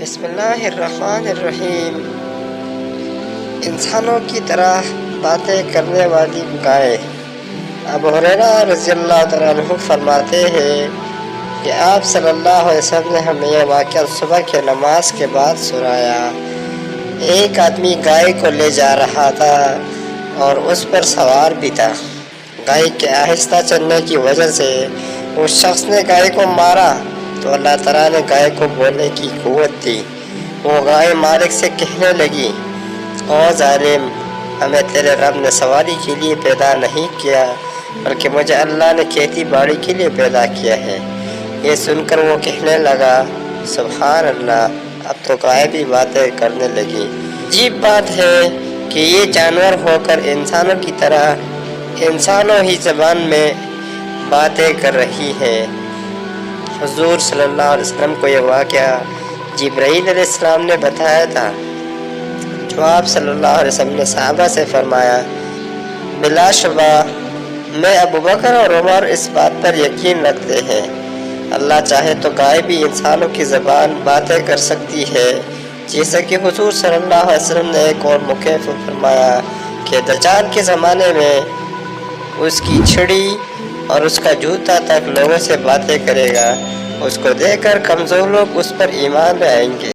بسم اللہ الرحمن الرحیم۔ انسانوں کی طرح باتیں کرنے والی گائے۔ ابو ہریرہ رضی اللہ تعالیٰ عنہ فرماتے ہیں کہ آپ صلی اللہ علیہ وسلم نے ہمیں یہ واقعہ صبح کی نماز کے بعد سنایا۔ ایک آدمی گائے کو لے جا رہا تھا اور اس پر سوار بھی تھا۔ گائے کے آہستہ چلنے کی وجہ سے اس شخص نے گائے کو مارا تو اللہ تعالیٰ نے گائے کو بولنے کی قوت دی۔ وہ گائے مالک سے کہنے لگی، او ظالم، ہمیں تیرے رب نے سواری کے لیے پیدا نہیں کیا بلکہ مجھے اللہ نے کھیتی باڑی کے لیے پیدا کیا ہے۔ یہ سن کر وہ کہنے لگا، سبحان اللہ، اب تو گائے بھی باتیں کرنے لگی۔ عجیب بات ہے کہ یہ جانور ہو کر انسانوں کی طرح انسانوں ہی زبان میں باتیں کر رہی ہے۔ حضور صلی اللہ علیہ وسلم کو یہ واقعہ جبرائیل علیہ السلام نے بتایا تھا، جو آپ صلی اللہ علیہ وسلم نے صحابہ سے فرمایا، بلا شبہ میں ابو بکر اور عمر اس بات پر یقین رکھتے ہیں، اللہ چاہے تو گائے بھی انسانوں کی زبان باتیں کر سکتی ہے، جیسا کہ حضور صلی اللہ علیہ وسلم نے ایک اور موقع پر فرمایا کہ دجال کے زمانے میں اس کی چھڑی اور اس کا جوتا تک لوگوں سے باتیں کرے گا، اس کو دیکھ کر کمزور لوگ اس پر ایمان لے آئیں گے۔